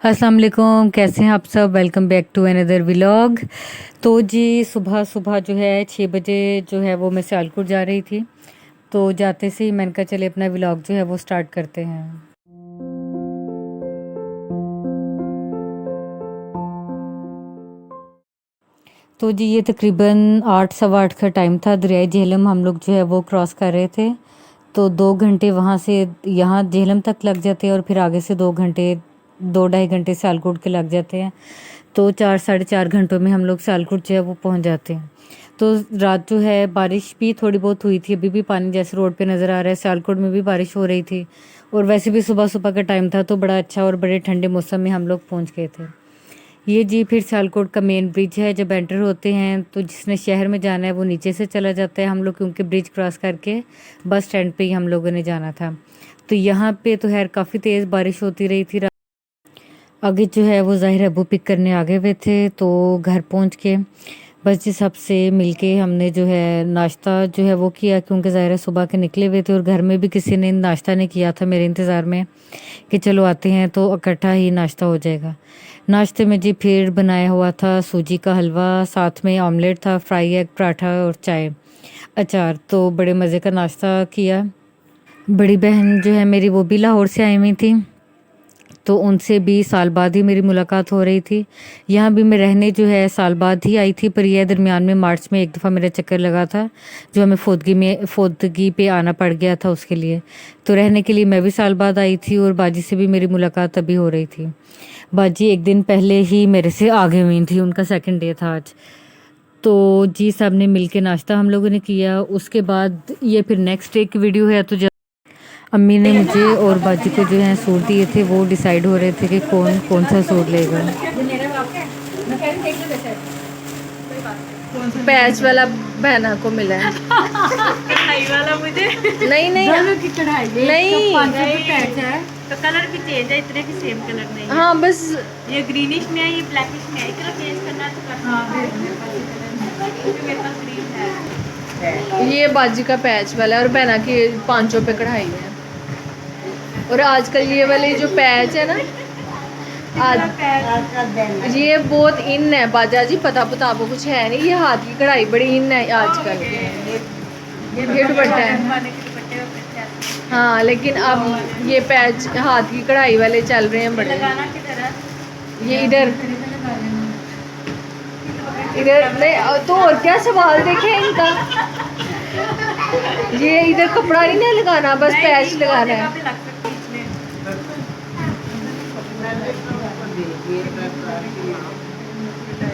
अस्सलाम वालेकुम, कैसे हैं आप सब। Welcome back to another vlog. तो जी सुबह सुबह जो है 6 बजे जो है वो मैं सियालकोट जा रही थी। तो जाते से ही मैंने कहा चले अपना व्लॉग जो है वो स्टार्ट करते हैं। तो जी ये तकरीबन 8 सवा 8 का टाइम था। दरियाई झेलम हम लोग जो है वो क्रॉस कर रहे थे। तो 2 घंटे वहाँ से यहाँ झेलम तक लग जाते हैं और फिर आगे से 2 घंटे 2 ढाई घंटे सियालकोट के लग जाते हैं। तो 4 साढ़े 4 घंटों में हम लोग सियालकोट जो है वो पहुँच जाते हैं। तो रात जो है बारिश भी थोड़ी बहुत हुई थी। अभी भी पानी जैसे रोड पे नज़र आ रहा है। सियालकोट में भी बारिश हो रही थी और वैसे भी सुबह सुबह का टाइम था तो बड़ा अच्छा और बड़े ठंडे मौसम में हम लोग पहुँच गए थे। ये जी फिर सियालकोट का मेन ब्रिज है। जब एंटर होते हैं तो जिसने शहर में जाना है वो नीचे से चला जाता है। हम लोग क्योंकि ब्रिज क्रॉस करके बस स्टैंड पे ही हम लोगों ने जाना था। तो यहाँ पे तो खैर काफ़ी तेज़ बारिश होती रही थी। आगे जो है वो ज़ाहिर अबू पिक करने आ गए हुए थे। तो घर पहुँच के बस जी सबसे मिलके हमने जो है नाश्ता जो है वो किया, क्योंकि ज़ाहिर है सुबह के निकले हुए थे और घर में भी किसी ने नाश्ता नहीं किया था मेरे इंतज़ार में कि चलो आते हैं तो इकट्ठा ही नाश्ता हो जाएगा। नाश्ते में जी फिर बनाया हुआ था सूजी का हलवा, साथ में ऑमलेट था, फ्राई एग, पराठा और चाय, अचार। तो बड़े मज़े का नाश्ता किया। बड़ी बहन जो है मेरी वो भी लाहौर से आई हुई थी, तो उनसे भी साल बाद ही मेरी मुलाकात हो रही थी। यहाँ भी मैं रहने जो है साल बाद ही आई थी, पर यह दरमियान में मार्च में एक दफ़ा मेरा चक्कर लगा था जो हमें फौदगी पे आना पड़ गया था उसके लिए। तो रहने के लिए मैं भी साल बाद आई थी और बाजी से भी मेरी मुलाकात अभी हो रही थी। बाजी एक दिन पहले ही मेरे से आगे हुई थी, उनका सेकंड डे था आज। तो जी सब ने मिल के नाश्ता हम लोगों ने किया। उसके बाद ये फिर नेक्स्ट डे की वीडियो है। तो अम्मी ने मुझे और बाजी को जो है सूट दिए थे, वो डिसाइड हो रहे थे कि कौन कौन सा सूट लेगा। पैच वाला बहना को मिला है। कढ़ाई वाला मुझे नहीं नहीं की कढ़ाई नहीं, पैच है तो कलर भी चेंज है, इतने भी सेम कलर नहीं है। हाँ बस ये ग्रीनिश में है, ये ब्लैकिश में है। कलर चेंज करना है तो करना है। मेरे पास ग्रीन है। ये बाजी का पैच वाला है और बहना की 500 पे कढ़ाई है। और आजकल ये वाले जो पैच है ना, आज ये बहुत इन है बाजा जी। पता आपको कुछ है नहीं, ये हाथ की कढ़ाई बड़ी इन है आजकल। ये दुपट्टा है हाँ, लेकिन अब ये पैच हाथ की कढ़ाई वाले चल रहे हैं बड़े। लगाना किधर है? ये इधर इधर नहीं तो और क्या सवाल देखे इनका। ये इधर कपड़ा नहीं ना लगाना, बस पैच लगाना है।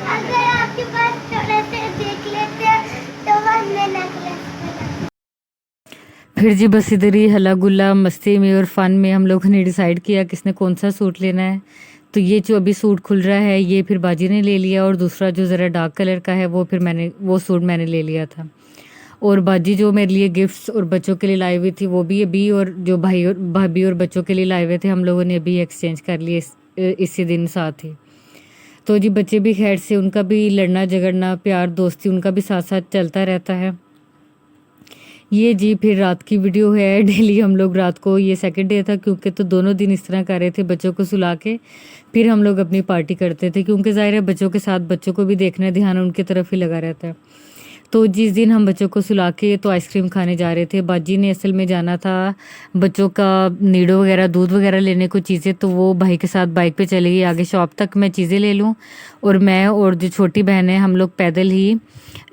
अगर आपके पास थोड़े से देख लेते तो मैं नेकलेस। फिर जी बस इधर ही हला गुल्ला मस्ती में और फन में हम लोगों ने डिसाइड किया किसने कौन सा सूट लेना है। तो ये जो अभी सूट खुल रहा है ये फिर बाजी ने ले लिया, और दूसरा जो ज़रा डार्क कलर का है वो फिर वो सूट मैंने ले लिया था। और बाजी जो मेरे लिए गिफ्ट्स और बच्चों के लिए लाई हुई थी वो भी अभी, और जो भाई और भाभी और बच्चों के लिए लाए हुए थे हम लोगों ने अभी एक्सचेंज कर लिए इसी दिन साथ ही। तो जी बच्चे भी खैर से, उनका भी लड़ना झगड़ना प्यार दोस्ती उनका भी साथ साथ चलता रहता है। ये जी फिर रात की वीडियो है। डेली हम लोग रात को, ये सेकंड डे था क्योंकि, तो दोनों दिन इस तरह कर रहे थे, बच्चों को सुला के फिर हम लोग अपनी पार्टी करते थे, क्योंकि ज़ाहिर है बच्चों के साथ बच्चों को भी देखना, ध्यान उनकी तरफ ही लगा रहता है। तो जिस दिन हम बच्चों को सुला के तो आइसक्रीम खाने जा रहे थे। बाजी ने असल में जाना था बच्चों का नीडो वगैरह दूध वगैरह लेने को चीज़ें, तो वो भाई के साथ बाइक पे चली गई आगे शॉप तक, मैं चीज़ें ले लूँ, और मैं और जो छोटी बहन है हम लोग पैदल ही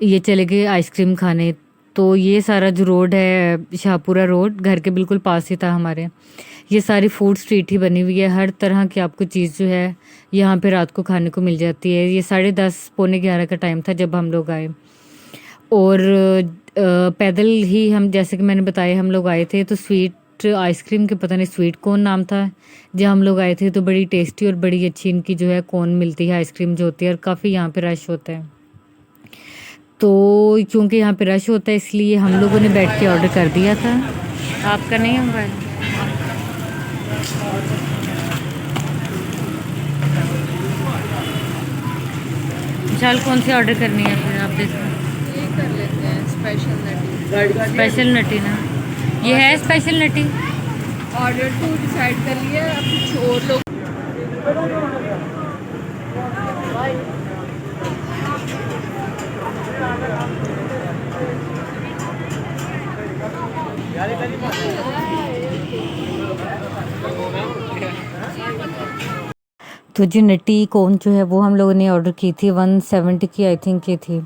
ये चले गए आइसक्रीम खाने। तो ये सारा जो रोड है शाहपुरा रोड घर के बिल्कुल पास ही था हमारे। ये सारी फूड स्ट्रीट ही बनी हुई है, हर तरह की आपको चीज़ जो है यहाँ पे रात को खाने को मिल जाती है। ये 10:30 पौने 11 का टाइम था जब हम लोग आए, और पैदल ही हम, जैसे कि मैंने बताया, हम लोग आए थे। तो स्वीट आइसक्रीम के पता नहीं स्वीट कौन नाम था, जब हम लोग आए थे तो बड़ी टेस्टी और बड़ी अच्छी इनकी जो है कौन मिलती है आइसक्रीम जो होती है, और काफ़ी यहाँ पे रश होता है। तो क्योंकि यहाँ पे रश होता है इसलिए हम लोगों ने बैठ के ऑर्डर कर दिया था। आपका नहीं है मोबाइल? चल कौन सी ऑर्डर करनी है फिर आप देखो। ये कर लेते हैं स्पेशल नटी ना, ये है स्पेशल नटी। ऑर्डर तो डिसाइड कर लिया, अब कुछ और लोग तो जी नट्टी कोन जो है वो हम लोगों ने ऑर्डर की थी 170 की आई थिंक की थी।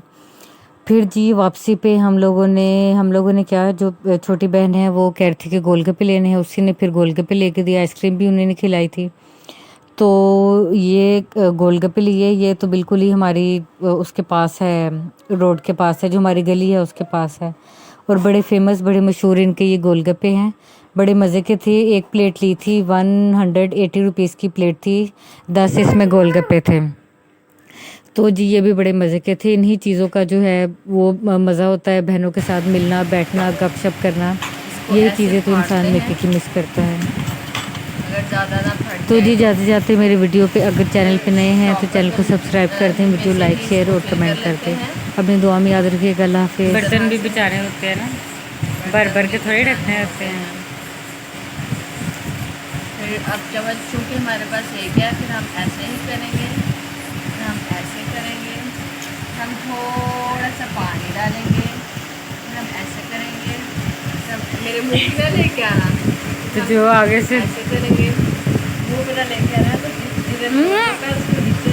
फिर जी वापसी पे हम लोगों ने क्या, जो छोटी बहन है वो कह रही थी कि गोलगप्पे लेने हैं, उसी ने फिर गोलगप्पे लेके दिए, आइसक्रीम भी उन्होंने खिलाई थी। तो ये गोलगप्पे लिए, ये तो बिल्कुल ही हमारी उसके पास है, रोड के पास है, जो हमारी गली है उसके पास है, और बड़े फेमस बड़े मशहूर इनके ये गोलगप्पे हैं, बड़े मज़े के थे। एक प्लेट ली थी 180 रुपीज़ की प्लेट थी, 10 इसमें गोलगप्पे थे। तो जी ये भी बड़े मज़े के थे। इन्हीं चीज़ों का जो है वो मज़ा होता है, बहनों के साथ मिलना बैठना गपशप करना, यही चीज़ें तो इंसान मिट्टी की मिस करता है। अगर ज़्यादा ना फट तो जी जाते जाते मेरे वीडियो पे अगर चैनल पे नए हैं तो चैनल को सब्सक्राइब कर दें, वीडियो लाइक शेयर और कमेंट कर दें। अपनी दुआ में याद रखिएगा। अल्लाह हाफिज़। बर्तन भी बेचारे होते हैं ना, भर भर के थोड़े रखने होते हैं। फिर अब जब चूँकि हमारे पास एक है, फिर हम ऐसे ही करेंगे, फिर हम ऐसे करेंगे, हम थोड़ा सा पानी डालेंगे, फिर हम ऐसे करेंगे, फिर हम मेरे मुँह में ना लेके आना, तो जो आगे से ऐसे करेंगे, मुँह में ना लेके आना, तो इधर उसको नीचे